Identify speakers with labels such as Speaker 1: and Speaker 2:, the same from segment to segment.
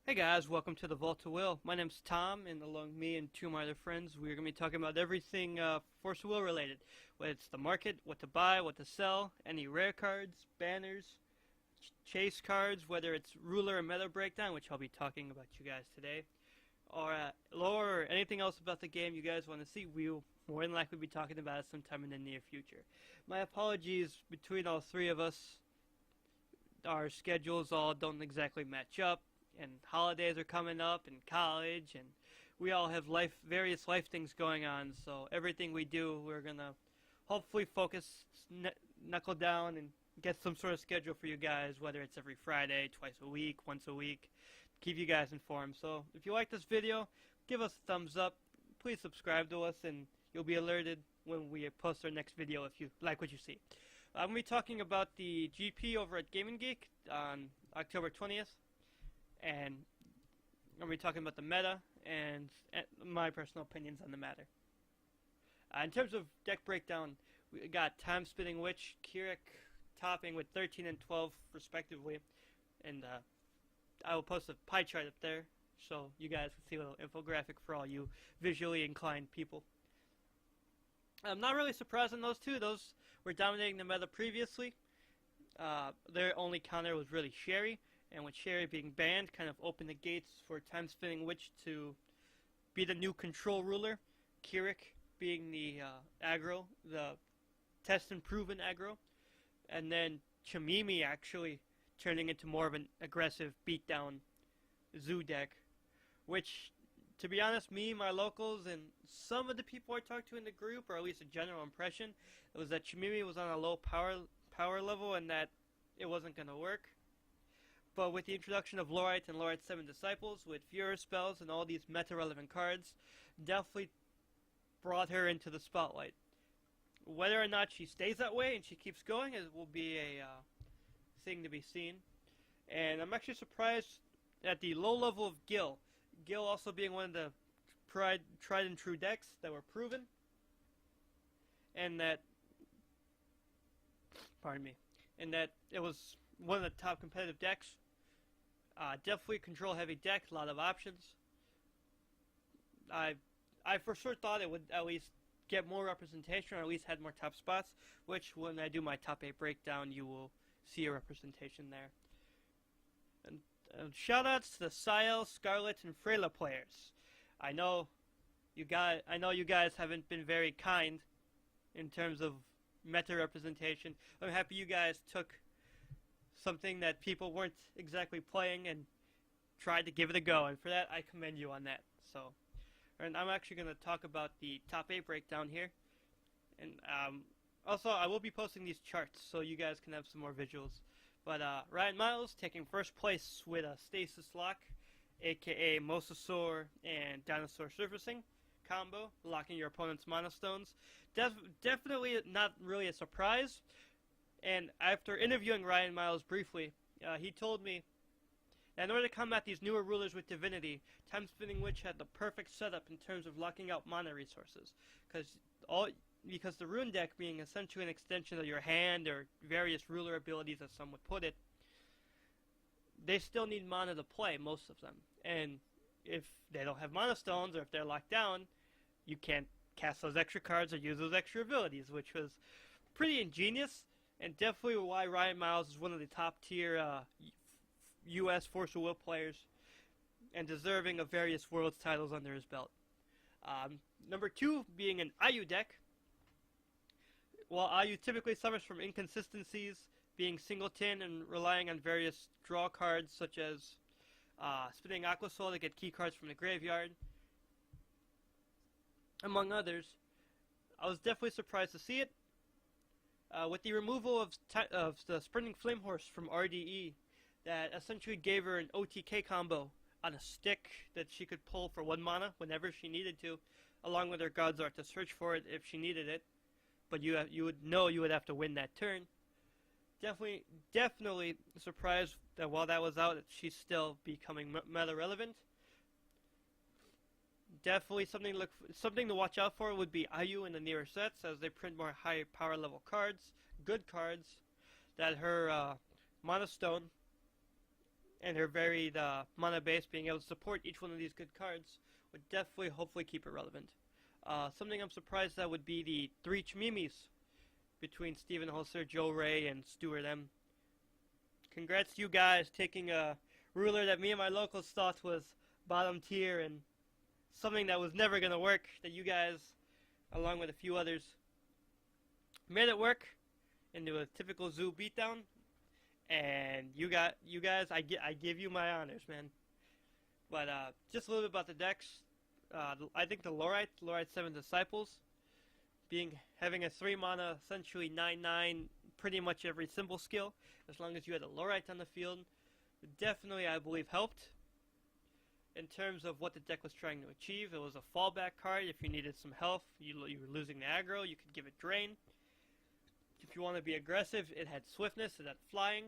Speaker 1: Hey guys, welcome to the Vault of Will. My name's Tom, and along with me and two of my other friends, we're going to be talking about everything Force of Will related. Whether it's the market, what to buy, what to sell, any rare cards, banners, chase cards, whether it's ruler or meta breakdown, which I'll be talking about you guys today, or lore or anything else about the game you guys want to see, we'll more than likely be talking about it sometime in the near future. My apologies between all three of us. Our schedules all don't exactly match up, and holidays are coming up, and college, and we all have various life things going on, so everything we do, we're gonna hopefully focus, knuckle down, and get some sort of schedule for you guys, whether it's every Friday, twice a week, once a week, keep you guys informed. So if you like this video, give us a thumbs up, please subscribe to us, and you'll be alerted when we post our next video if you like what you see. I'm going to be talking about the GP over at Geek on October 20th, and I'm going to be talking about the meta and my personal opinions on the matter. In terms of deck breakdown, we got Time Spinning Witch, Kirik topping with 13 and 12 respectively, and I will post a pie chart up there so you guys can see a little infographic for all you visually inclined people. I'm not really surprised in those two. Those were dominating the meta previously. Their only counter was really Sherry, and with Sherry being banned, kind of opened the gates for Time Spinning Witch to be the new control ruler. Kirik being the aggro, the test and proven aggro, and then Chamimi actually turning into more of an aggressive beatdown zoo deck, which, to be honest, me, my locals, and some of the people I talked to in the group, or at least a general impression, it was that Chamimi was on a low power level and that it wasn't going to work. But with the introduction of Lorite and Lorite 7 Disciples, with Furor spells and all these meta-relevant cards, definitely brought her into the spotlight. Whether or not she stays that way and she keeps going, it will be a thing to be seen. And I'm actually surprised at the low level of Gil. Gil also being one of the tried and true decks that were proven, and that, and that it was one of the top competitive decks. Definitely control heavy deck, a lot of options. I for sure thought it would at least get more representation, or at least had more top spots, which when I do my top 8 breakdown, you will see a representation there. And shoutouts to the Ciel, Scarlet, and Freyla players. I know you guys haven't been very kind in terms of meta representation. I'm happy you guys took something that people weren't exactly playing and tried to give it a go, and for that I commend you on that. So, and I'm actually going to talk about the top 8 breakdown here, and also I will be posting these charts so you guys can have some more visuals. But Ryan Miles taking first place with a Stasis Lock, aka Mosasaur and Dinosaur Surfacing combo, locking your opponent's Mana Stones. Definitely not really a surprise. And after interviewing Ryan Miles briefly, he told me that in order to combat these newer rulers with Divinity, Time Spinning Witch had the perfect setup in terms of locking out mana resources. Because the Rune deck being essentially an extension of your hand, or various ruler abilities as some would put it, they still need mana to play, most of them. And if they don't have Mana Stones, or if they're locked down, you can't cast those extra cards or use those extra abilities, which was pretty ingenious, and definitely why Ryan Miles is one of the top tier US Force of Will players, and deserving of various Worlds titles under his belt. Number 2 being an Ayu deck. While Ayu typically suffers from inconsistencies, being singleton and relying on various draw cards such as spinning Aqua Soul to get key cards from the graveyard, among others, I was definitely surprised to see it. With the removal of the Sprinting Flame Horse from RDE, that essentially gave her an OTK combo on a stick that she could pull for 1 mana whenever she needed to, along with her God's Art to search for it if she needed it. But you would have to win that turn. Definitely surprised that while that was out, she's still becoming meta relevant. Definitely something to watch out for would be Ayu in the newer sets, as they print more high power level cards, good cards, that her Mana Stone and her varied mana base, being able to support each one of these good cards, would definitely, hopefully, keep it relevant. Something I'm surprised at would be the 3 Chimimis between Steven Holzer, Joe Ray, and Stuart M. Congrats to you guys taking a ruler that me and my locals thought was bottom tier and something that was never going to work, that you guys, along with a few others, made it work into a typical zoo beatdown. And you guys, I give you my honors, man. But just a little bit about the decks. I think the Lorite 7 Disciples, having a 3 mana, essentially 9/9, pretty much every symbol skill, as long as you had a Lorite on the field, definitely, I believe, helped. In terms of what the deck was trying to achieve, it was a fallback card. If you needed some health, you were losing the aggro, you could give it Drain. If you want to be aggressive, it had Swiftness, it had Flying.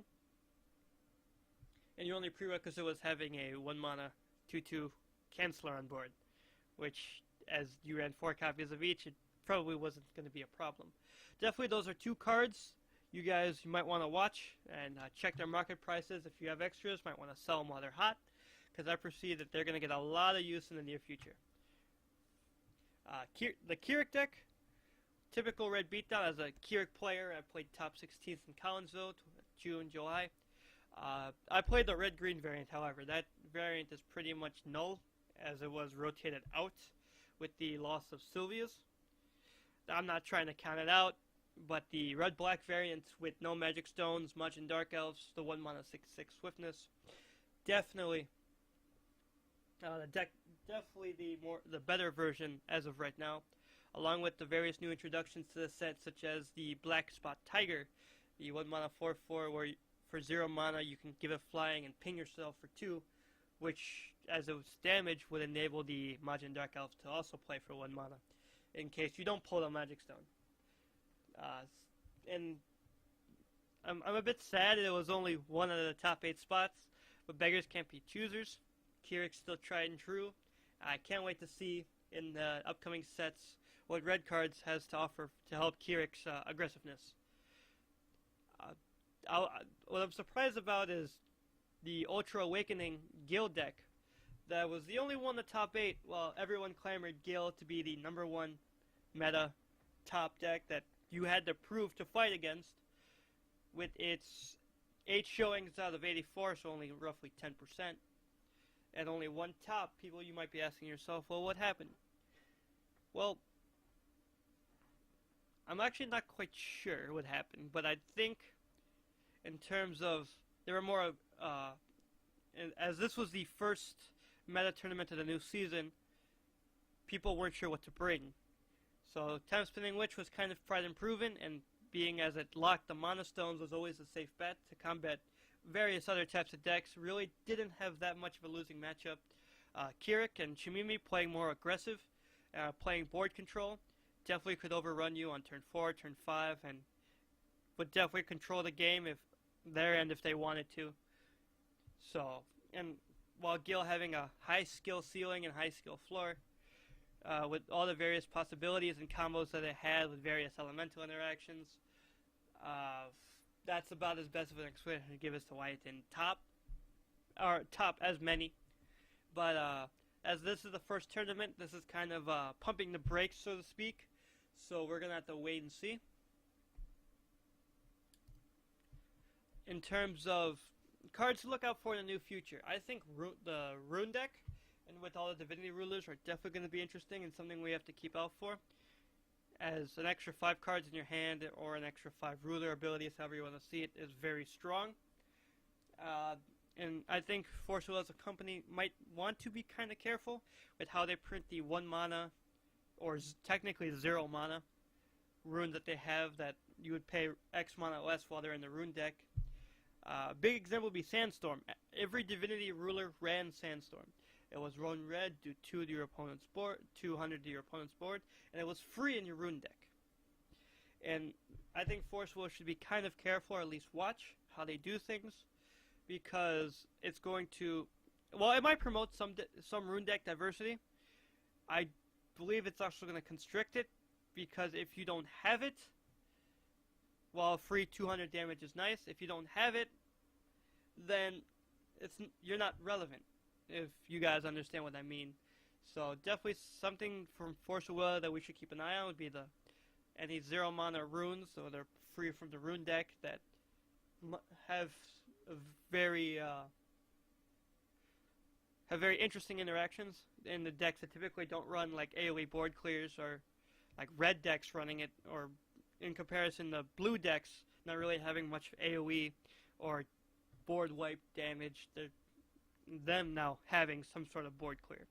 Speaker 1: And your only prerequisite was having a 1 mana 2/2 Canceller on board, which, as you ran 4 copies of each, it probably wasn't going to be a problem. Definitely those are 2 cards you might want to watch and check their market prices. If you have extras, might want to sell them while they're hot, because I perceive that they're going to get a lot of use in the near future. The Keurig deck, typical red beatdown. As a Keurig player, I played top 16th in Collinsville, June, July. I played the red-green variant, however. That variant is pretty much null, as it was rotated out with the loss of Sylvia's. I'm not trying to count it out, but the red-black variant with no Magic Stones, Majin Dark Elves, the 1 mana 6/6 Swiftness, definitely the better version as of right now, along with the various new introductions to the set, such as the Black Spot Tiger, the 1 mana 4/4, where for 0 mana you can give it Flying and ping yourself for 2, which, as it was damage, would enable the Majin Dark Elves to also play for 1 mana, in case you don't pull the Magic Stone. And I'm a bit sad it was only one of the top 8 spots, but beggars can't be choosers. Keurig's still tried and true. I can't wait to see in the upcoming sets what Red Cards has to offer to help Keurig's aggressiveness. What I'm surprised about is the Ultra Awakening Gale deck. That was the only one in the top 8, while everyone clamored Gale to be the #1 meta top deck that you had to prove to fight against, with its 8 showings out of 84, so only roughly 10%, and only 1 top. People, you might be asking yourself, well, what happened? Well, I'm actually not quite sure what happened, but I think in terms of, there were more, as this was the first meta tournament of the new season, people weren't sure what to bring. So Time Spinning Witch was kind of tried and proven, and being as it locked the Mana Stones was always a safe bet to combat various other types of decks, really didn't have that much of a losing matchup. Keurig and Chimimi playing more aggressive, playing board control, definitely could overrun you on turn 4, turn 5, and would definitely control the game if they wanted to. So, and while Gil having a high skill ceiling and high skill floor, with all the various possibilities and combos that it had with various elemental interactions, that's about as best of an explanation to give as to why it didn't top as many. But as this is the first tournament, this is kind of pumping the brakes, so to speak. So we're gonna have to wait and see. In terms of cards to look out for in the new future, I think the Rune deck, and with all the Divinity Rulers, are definitely going to be interesting and something we have to keep out for. As an extra 5 cards in your hand, or an extra 5 ruler abilities, however you want to see it, is very strong. And I think Force Will as a company might want to be kind of careful with how they print the 1 mana, or technically 0 mana, rune that they have, that you would pay X mana less while they're in the Rune deck. A big example would be Sandstorm. Every Divinity Ruler ran Sandstorm. It was run red, do 200 to your opponent's board, and it was free in your Rune deck. And I think Force Will should be kind of careful, or at least watch how they do things, because it's going to, well, it might promote some Rune deck diversity. I believe it's also going to constrict it, because if you don't have it, while free 200 damage is nice, if you don't have it, then you're not relevant, if you guys understand what I mean. So definitely something from Force of Will that we should keep an eye on would be any zero mana runes, so they're free from the rune deck that have a very interesting interactions in the decks that typically don't run like AoE board clears, or like red decks running it, or in comparison the blue decks not really having much AoE or board wipe damage, them now having some sort of board clear,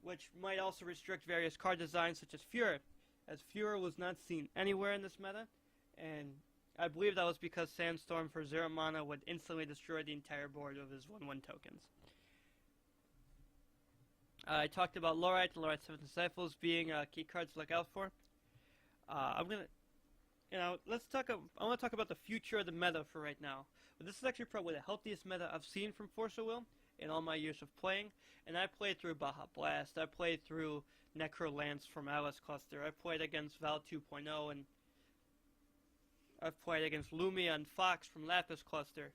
Speaker 1: which might also restrict various card designs such as Fuhrer, as Fuhrer was not seen anywhere in this meta, and I believe that was because Sandstorm for 0 mana would instantly destroy the entire board of his 1/1 tokens. I talked about Lorite and Lorite 7 Disciples being key cards to look out for. I want to talk about the future of the meta for right now. But this is actually probably the healthiest meta I've seen from Force of Will in all my years of playing. And I played through Baja Blast, I played through Necro Lance from Alice Cluster, I played against Val 2.0, and I've played against Lumia and Fox from Lapis Cluster.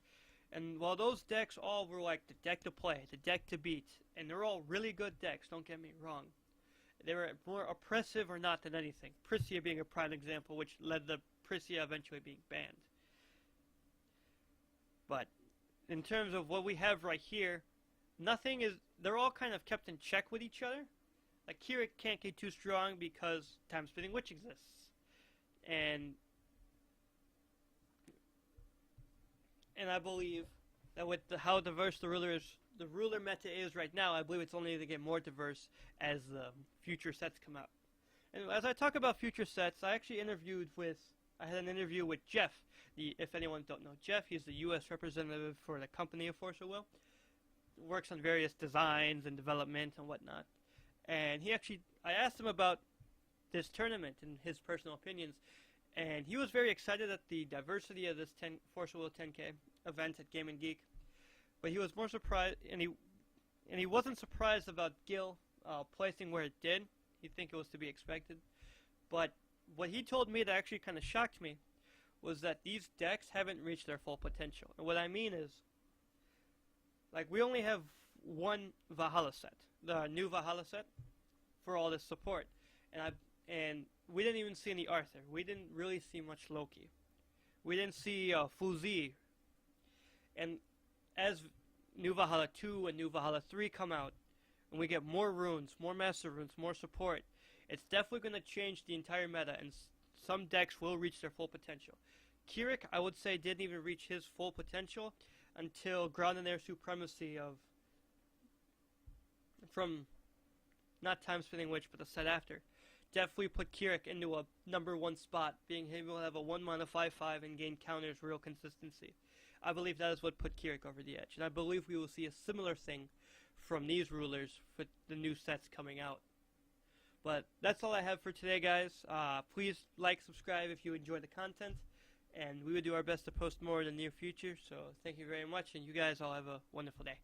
Speaker 1: And while those decks all were like the deck to play, the deck to beat, and they're all really good decks, don't get me wrong, they were more oppressive or not than anything. Priscia being a prime example, which led to Priscia eventually being banned. But in terms of what we have right here, they're all kind of kept in check with each other. Like Keurig can't get too strong because Time Spinning Witch exists. And I believe that with how diverse the ruler meta is right now, I believe it's only going to get more diverse as the future sets come out. And as I talk about future sets, I had an interview with Jeff. If anyone don't know Jeff, he's the U.S. representative for the company of Force of Will. Works on various designs and development and whatnot. And I asked him about this tournament and his personal opinions. And he was very excited at the diversity of this Force of Will 10K event at Game and Geek. But he was more surprised, and he wasn't surprised about Gil placing where it did. He'd think it was to be expected. But what he told me that actually kind of shocked me was that these decks haven't reached their full potential. And what I mean is, like, we only have one Valhalla set, the new Valhalla set, for all this support. And we didn't even see any Arthur. We didn't really see much Loki. We didn't see Fuzi. And as New Valhalla 2 and New Valhalla 3 come out, and we get more runes, more master runes, more support, it's definitely going to change the entire meta, and some decks will reach their full potential. Keurig, I would say, didn't even reach his full potential until Ground and Air Supremacy from not Time Spinning Witch, but the set after, definitely put Keurig into a number 1 spot, being able to have a 1 mana 5/5 and gain counters real consistency. I believe that is what put Keurig over the edge, and I believe we will see a similar thing from these rulers for the new sets coming out. But that's all I have for today, guys. Please like, subscribe if you enjoy the content, and we will do our best to post more in the near future. So thank you very much, and you guys all have a wonderful day.